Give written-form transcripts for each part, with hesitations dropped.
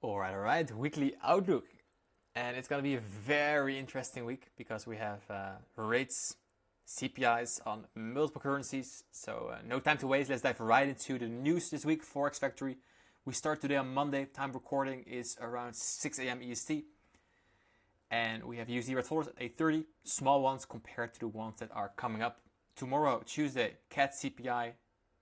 All right. Weekly outlook. And it's going to be a very interesting week because we have rates, CPIs on multiple currencies. So no time to waste. Let's dive right into the news this week. Forex Factory. We start today on Monday. Time recording is around 6 a.m. EST. And we have USD red followers at 8:30. Small ones compared to the ones that are coming up. Tomorrow, Tuesday, CAD CPI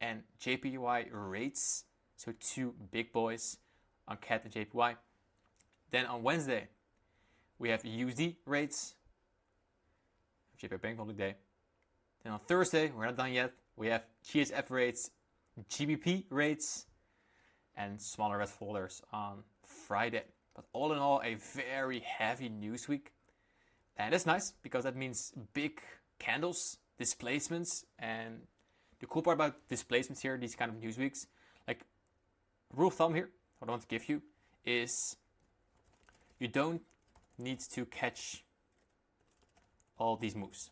and JPY rates. So two big boys on CAD and JPY. Then on Wednesday, we have USD rates, JPY Bank Holiday. Then on Thursday, we're not done yet, we have GHF rates, GBP rates, and smaller red folders on Friday. But all in all, a very heavy news week. And that's nice because that means big candles, displacements, and the cool part about displacements here, these kind of news weeks, like rule of thumb here, what I want to give you is you don't need to catch all these moves.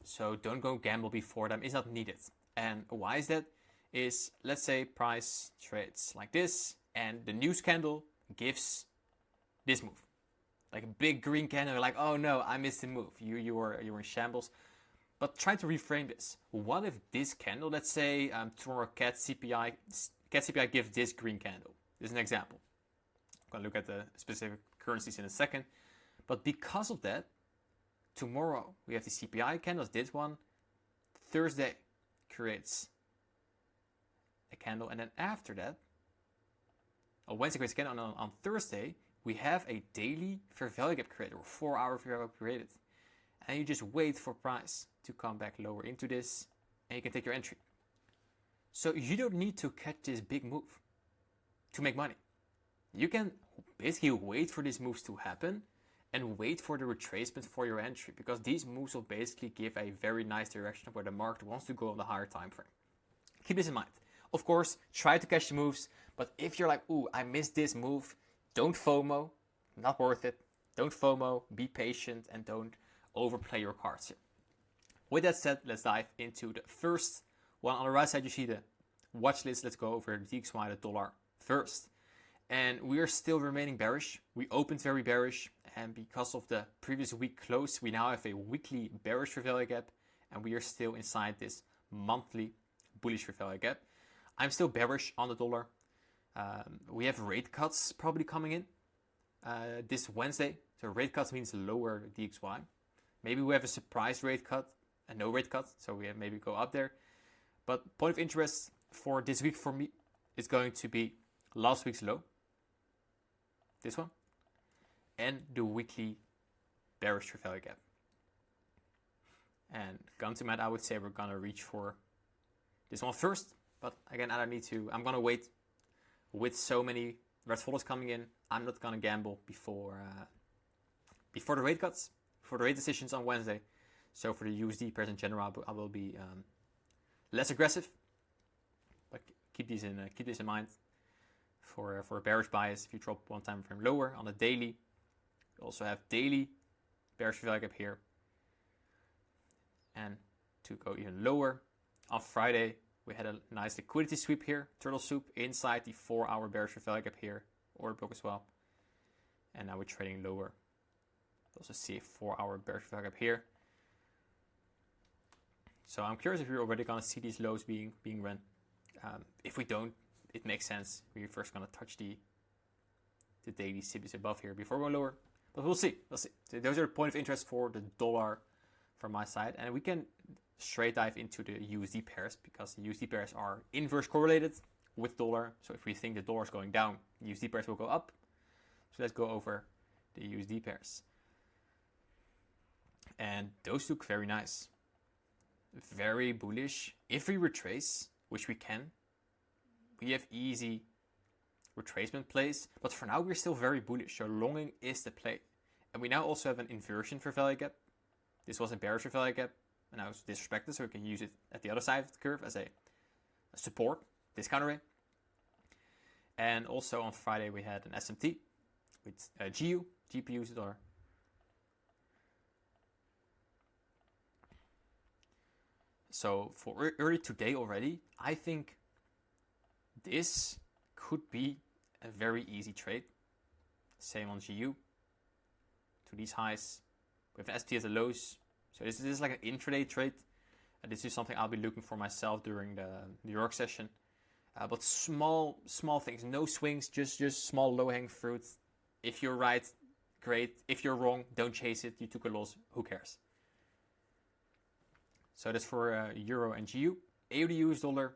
So don't go gamble before them. It's not needed. And why is that? Is let's say price trades like this and the news candle gives this move. Like a big green candle, you're like, oh no, I missed the move. You were in shambles. But try to reframe this. What if this candle, let's say tomorrow CAD CPI gives this green candle. This is an example. I'm going to look at the specific currencies in a second. But because of that, tomorrow we have the CPI candles, this one. Thursday creates a candle. And then after that, on Wednesday creates a candle. And on Thursday, we have a daily fair value gap created, or 4-hour fair value gap created. And you just wait for price to come back lower into this, and you can take your entry. So you don't need to catch this big move to make money. You can basically wait for these moves to happen and wait for the retracement for your entry, because these moves will basically give a very nice direction of where the market wants to go on the higher time frame. Keep this in mind. Of course, try to catch the moves, but if you're like, ooh, I missed this move, don't FOMO, not worth it. Don't FOMO, be patient, and don't overplay your cards here. With that said, let's dive into the first one. On the right side, you see the watch list. Let's go over the DXY, the dollar first. And we are still remaining bearish. We opened very bearish, and because of the previous week close, we now have a weekly bearish fair value gap, and we are still inside this monthly bullish fair value gap. I'm still bearish on the dollar. We have rate cuts probably coming in this Wednesday. So rate cuts means lower DXY. Maybe we have a surprise rate cut, a no rate cut, so we have maybe go up there. But point of interest for this week for me is going to be last week's low, this one, and the weekly bearish fair value gap. And gun to mat, I would say we're gonna reach for this one first. But again, I don't need to. I'm gonna wait. With so many red followers coming in, I'm not gonna gamble before the rate cuts, for the rate decisions on Wednesday. So for the USD pairs in general, I will be less aggressive. But keep this in mind for a bearish bias. If you drop one time frame lower on a daily, you also have daily bearish fair value gap here. And to go even lower, on Friday we had a nice liquidity sweep here, turtle soup inside the 4-hour bearish fair value gap here, order book as well. And now we're trading lower. Also see a 4-hour bearish fair value gap here. So I'm curious if we're already gonna see these lows being run. If we don't, it makes sense. We're first gonna touch the daily CBs above here before we go lower. But we'll see. So those are the point of interest for the dollar from my side, and we can straight dive into the USD pairs because the USD pairs are inverse correlated with dollar. So if we think the dollar is going down, USD pairs will go up. So let's go over the USD pairs. And those look very nice. Very bullish. If we retrace, which we can, we have easy retracement plays. But for now, we're still very bullish. So longing is the play. And we now also have an inversion for value gap. This was a bearish for value gap. And now it's disrespected, so we can use it at the other side of the curve as a support, discount rate. And also on Friday, we had an SMT with GPUs that are So for early today already, I think this could be a very easy trade. Same on GU to these highs. We have an ST at the lows. So this is like an intraday trade. This is something I'll be looking for myself during the New York session. But small things, no swings, just small low-hanging fruit. If you're right, great. If you're wrong, don't chase it. You took a loss, who cares? So that's for Euro and GU. AUD US dollar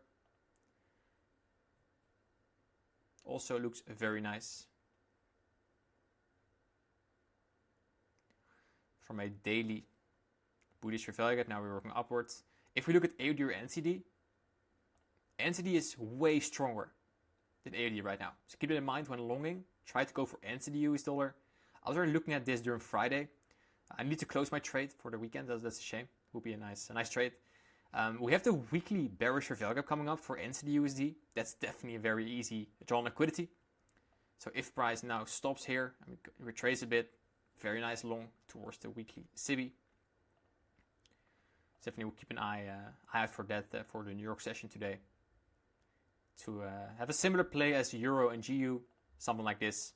also looks very nice. From a daily bullish value gap, now we're working upwards. If we look at AUD or NCD, NCD is way stronger than AUD right now. So keep it in mind when longing. Try to go for NCD US dollar. I was already looking at this during Friday. I need to close my trade for the weekend. That's a shame. Would be a nice trade. We have the weekly bearish value gap coming up for NCD USD. That's definitely a very easy draw on liquidity. So if price now stops here, I mean, retrace a bit, very nice long towards the weekly SIBI. Definitely will keep an eye out for that for the New York session today. To have a similar play as Euro and GU, something like this.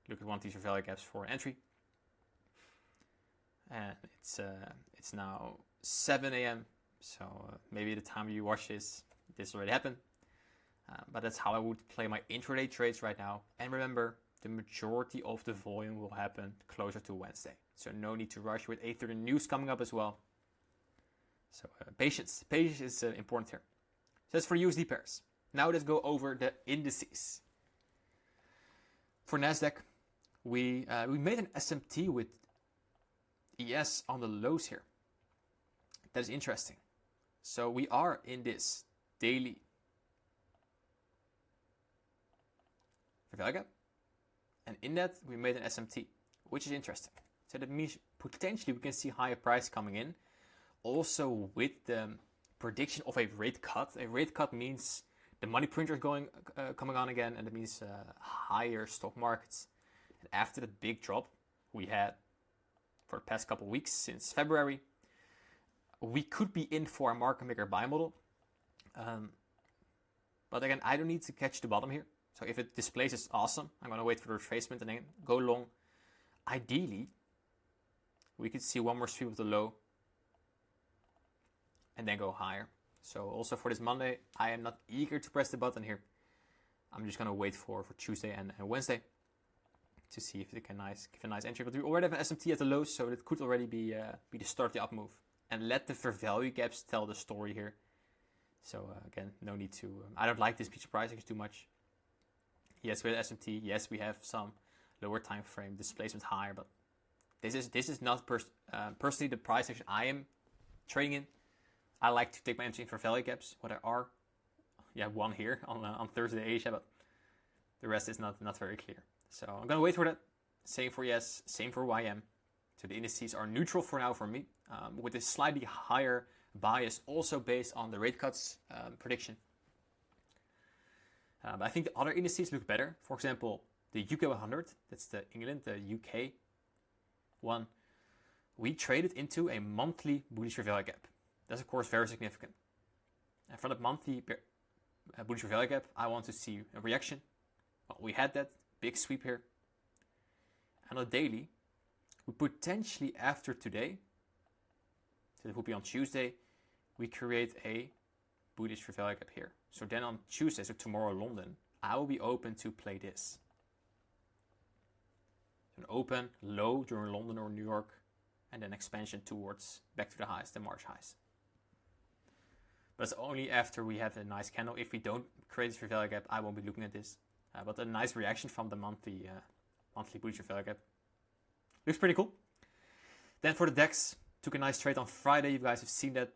Look at one of these value gaps for an entry. And it's now 7 a.m. So maybe the time you watch this already happened. But that's how I would play my intraday trades right now. And remember, the majority of the volume will happen closer to Wednesday. So no need to rush with 8:30 news coming up as well. So patience is important here. So that's for USD pairs. Now let's go over the indices. For Nasdaq, we made an SMT with ES on the lows here. That is interesting. So we are in this daily value gap, and in that we made an SMT, which is interesting. So that means potentially we can see higher price coming in. Also with the prediction of a rate cut. A rate cut means the money printer is coming on again, and it means higher stock markets. And after the big drop we had for the past couple of weeks since February, we could be in for a market maker buy model. But again, I don't need to catch the bottom here. So if it displays, it's awesome. I'm going to wait for the retracement and then go long. Ideally, we could see one more sweep of the low and then go higher. So also for this Monday, I am not eager to press the button here. I'm just going to wait for Tuesday and Wednesday to see if they can give a nice entry. But we already have an SMT at the lows, so it could already be the start of the up move. And let the fair value gaps tell the story here. So again, no need to. I don't like this piece of price action too much. Yes, we have SMT. Yes, we have some lower time frame displacement higher, but this is not personally the price action I am trading in. I like to take my entry in for value gaps. What there are, one here on Thursday Asia, but the rest is not very clear. So I'm gonna wait for that. Same for yes, same for YM. So the indices are neutral for now for me, with a slightly higher bias, also based on the rate cuts prediction. But I think the other indices look better. For example, the UK 100, that's the England, the UK one. We traded into a monthly bullish value gap. That's of course very significant. And from that monthly bullish value gap, I want to see a reaction. Well, we had that big sweep here. And on daily, we potentially after today, so it will be on Tuesday, we create a bullish value gap here. So then on Tuesday, so tomorrow London, I will be open to play this. An open low during London or New York, and then expansion towards back to the highs, the March highs. But it's only after we have a nice candle. If we don't create this value gap, I won't be looking at this. But a nice reaction from the monthly bullish value gap. Looks pretty cool. Then for the DAX, took a nice trade on Friday. You guys have seen that.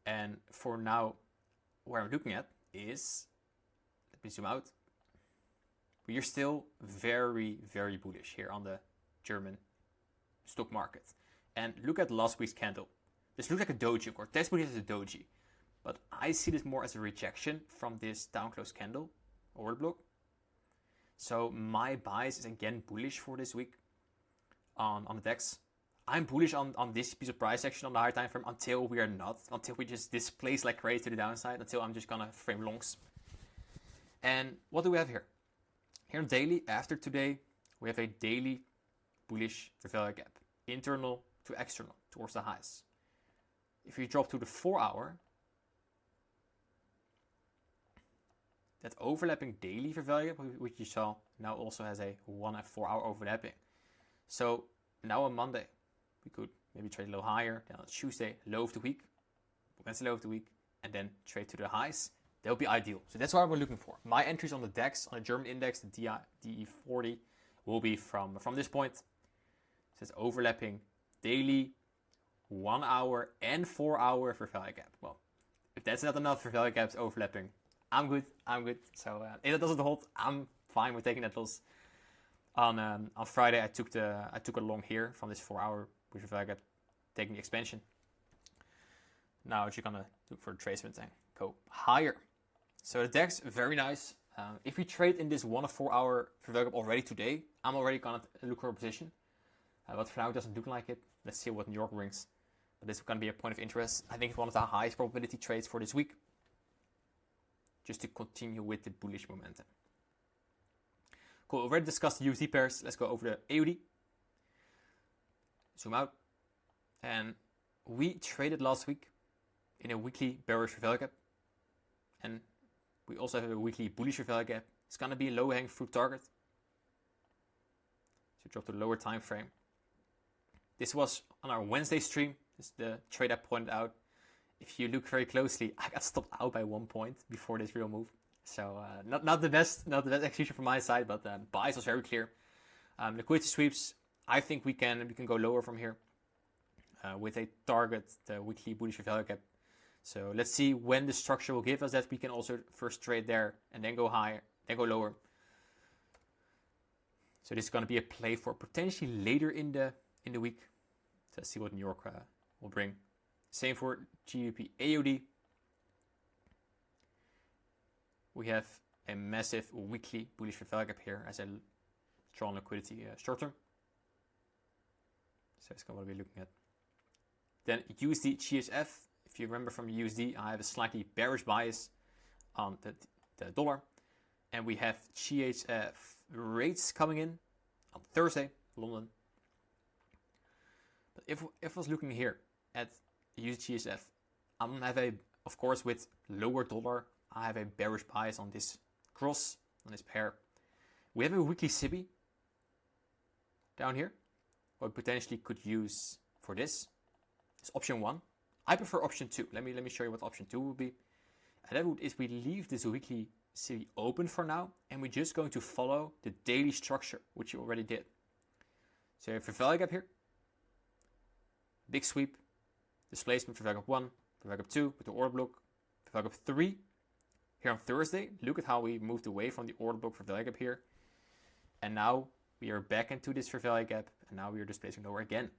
And for now, where I'm looking at is, let me zoom out. We are still very, very bullish here on the German stock market. And look at last week's candle. This looks like a doji, of course. Textbook is a doji. But I see this more as a rejection from this down close candle, order block. So my bias is again bullish for this week on the DAX. I'm bullish on this piece of price action on the higher time frame until we are not, until we just displace like crazy to the downside, until I'm just gonna frame longs. And what do we have here? Here on daily, after today, we have a daily bullish fair value gap, internal to external, towards the highs. If you drop to the 4 hour, that overlapping daily fair value gap, which you saw, now also has a 1 and 4 hour overlapping. So now on Monday, we could maybe trade a little higher, then on Tuesday, low of the week, Wednesday, low of the week, and then trade to the highs. That would be ideal. So that's what we're looking for. My entries on the DAX, on the German index, the DE40, will be from this point. So it's overlapping daily, 1 hour and 4 hour fair value gap. Well, if that's not enough fair value gaps overlapping, I'm good. So if it doesn't hold, I'm fine with taking that loss. On Friday, I took a long here from this 4 hour fair value gap, taking the expansion. Now you're gonna look for a tracement and go higher. So the DAX, very nice. If we trade in this 1 or 4 hour fair value gap already today, I'm already gonna look for a position. But for now, it doesn't look like it. Let's see what New York brings. But this is gonna be a point of interest. I think it's one of the highest probability trades for this week. Just to continue with the bullish momentum. Cool, already discussed the USD pairs. Let's go over the AUD. Zoom out. And we traded last week in a weekly bearish fair value gap. And we also have a weekly bullish fair value gap. It's going to be a low-hanging fruit target. So drop to the lower time frame. This was on our Wednesday stream. This is the trade I pointed out. If you look very closely, I got stopped out by 1 point before this real move. So not the best execution from my side, but buys was very clear. Liquidity sweeps, I think we can go lower from here with a target, the weekly bullish fair value gap. So let's see when the structure will give us that. We can also first trade there and then go higher, then go lower. So this is going to be a play for potentially later in the week. So let's see what New York will bring. Same for GBP AUD. We have a massive weekly bullish fair value gap here as a drawn liquidity short term. So that's what we'll be looking at. Then USD GHF. If you remember from USD, I have a slightly bearish bias on the dollar. And we have GHF rates coming in on Thursday, London. But if I was looking here at USD GHF, I'm going to have of course, with lower dollar, I have a bearish bias on this cross, on this pair. We have a weekly SIBI down here, what we potentially could use for this. It's option 1. I prefer option 2. Let me show you what option 2 would be. And that would is we leave this weekly SIBI open for now, and we're just going to follow the daily structure, which you already did. So you have a value gap here, big sweep, displacement for value gap 1, for value gap 2 with the order block, for value gap 3. Here on Thursday, look at how we moved away from the order block for value gap here. And now we are back into this fair value gap, and now we are displacing lower again.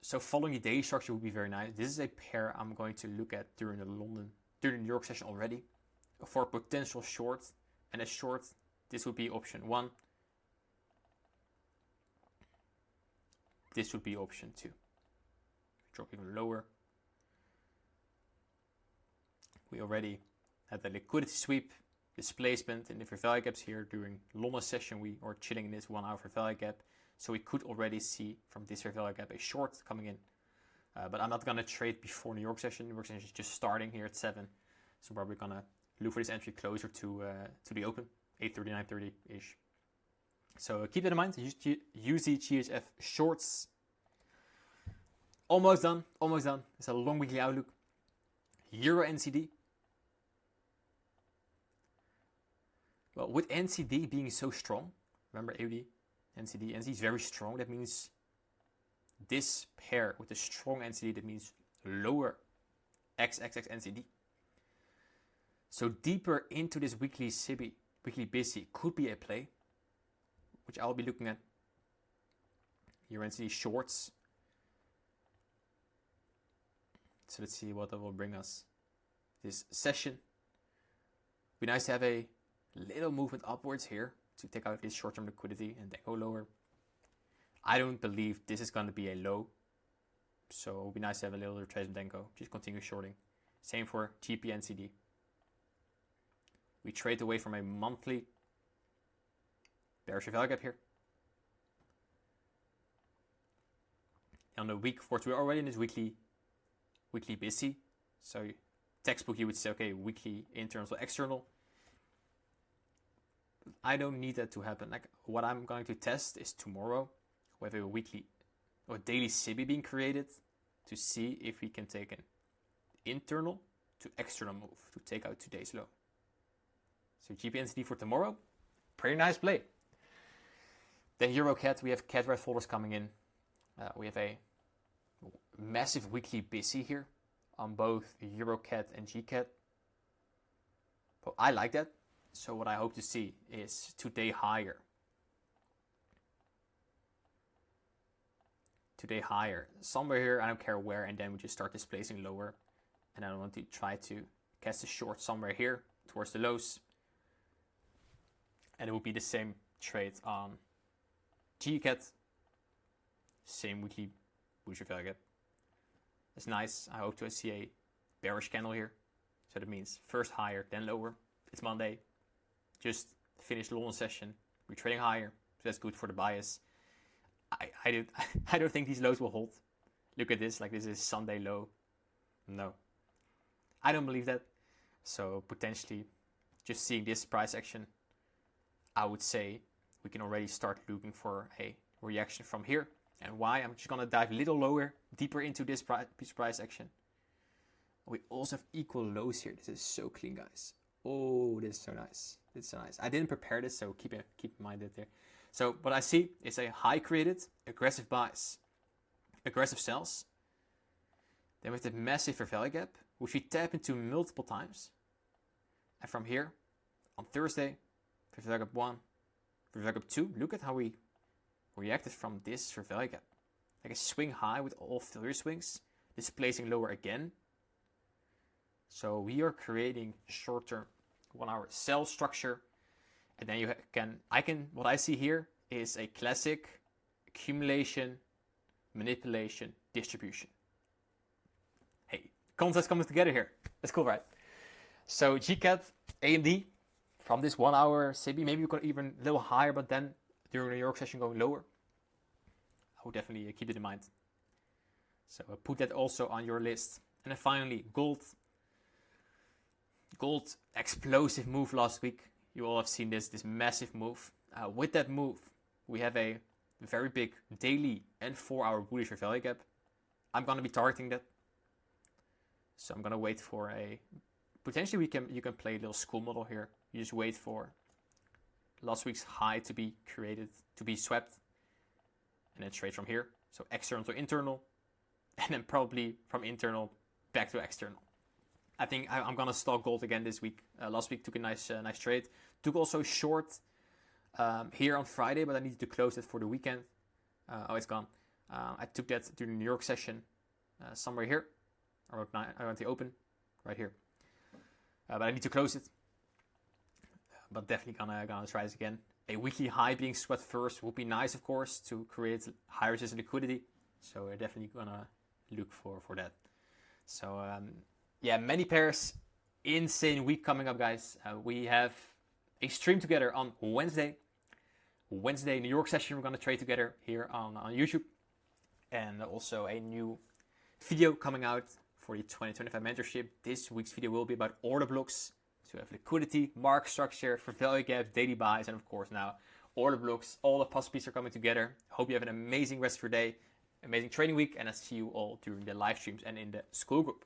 So following the daily structure would be very nice. This is a pair I'm going to look at during the New York session already for potential short. And a short, this would be option 1. This would be option 2. Drop even lower. We already had the liquidity sweep, displacement, and the fair value gaps here during London session. We are chilling in this 1 hour fair value gap. So we could already see from this fair value gap a short coming in. But I'm not going to trade before New York session. New York session is just starting here at 7. So I'm probably going to look for this entry closer to the open, 8:30, 9:30-ish. So keep that in mind. USD GHF shorts. Almost done. It's a long weekly outlook. Euro NCD. Well, with NCD being so strong, remember AUD, NCD is very strong. That means this pair with a strong NCD, that means lower XXX NCD. So deeper into this weekly SIBI, weekly BISI could be a play, which I'll be looking at. Euro NCD shorts. So let's see what that will bring us this session. Be nice to have a little movement upwards here to take out this short-term liquidity and then go lower. I don't believe this is going to be a low. So it would be nice to have a little retracement then go. Just continue shorting. Same for GP NCD. We trade away from a monthly bearish value gap here. On the week, of course, we're already in this weekly busy. So textbook, you would say, okay, weekly internal or external. I don't need that to happen. Like, what I'm going to test is tomorrow we have a weekly or daily SIBI being created to see if we can take an internal to external move to take out today's low. So GPNCD for tomorrow, pretty nice play. Then EuroCAD, we have CAD red folders coming in. We have a massive weekly busy here on both EuroCAD and GCAD. Well, I like that. So what I hope to see is today higher. Today higher. Somewhere here, I don't care where, and then we just start displacing lower. And I want to try to cast a short somewhere here towards the lows. And it will be the same trade on GCAD. Same weekly bullish value gap. That's nice. I hope to see a bearish candle here. So that means first higher, then lower. It's Monday. Just finished the London session. We're trading higher. So that's good for the bias. I don't think these lows will hold. Look at this. Like, this is Sunday low. No. I don't believe that. So potentially just seeing this price action, I would say we can already start looking for a reaction from here. And why? I'm just going to dive a little lower, deeper into this price action. We also have equal lows here. This is so clean, guys. Oh, this is so nice. This is so nice. I didn't prepare this, so keep in mind that there. So what I see is a high created, aggressive buys, aggressive sells. Then with the massive fair value gap, which we tap into multiple times. And from here, on Thursday, fair value gap 1, fair value gap 2. Look at how we reacted from this fair value gap. Like a swing high with all failure swings, displacing lower again. So we are creating short-term 1 hour sell structure. And then what I see here is a classic accumulation, manipulation, distribution. Hey, concepts coming together here. That's cool, right? So GCAD, AMD, from this 1 hour SIBI, maybe we could even a little higher, but then during the New York session going lower. I would definitely keep it in mind. So put that also on your list. And then finally, gold. Gold, explosive move last week. You all have seen this massive move. With that move, we have a very big daily and 4 hour bullish value gap. I'm going to be targeting that. So I'm going to wait for potentially you can play a little school model here. You just wait for last week's high to be created, to be swept, and then trade from here. So external to internal, and then probably from internal back to external. I think I'm gonna stalk gold again this week. Last week took a nice trade. Took also short here on Friday, but I needed to close it for the weekend. Oh, it's gone. I took that during the New York session, somewhere here. I went to open right here, but I need to close it. But definitely gonna try this again. A weekly high being swept first would be nice, of course, to create high resistance liquidity. So we're definitely gonna look for that. So yeah, many pairs. Insane week coming up, guys. We have a stream together on Wednesday. Wednesday, New York session. We're gonna trade together here on YouTube, and also a new video coming out for the 2025 mentorship. This week's video will be about order blocks. So we have liquidity, market structure, for value gaps, daily buys, and of course now order blocks. All the puzzle pieces are coming together. Hope you have an amazing rest of your day, amazing trading week, and I'll see you all during the live streams and in the school group.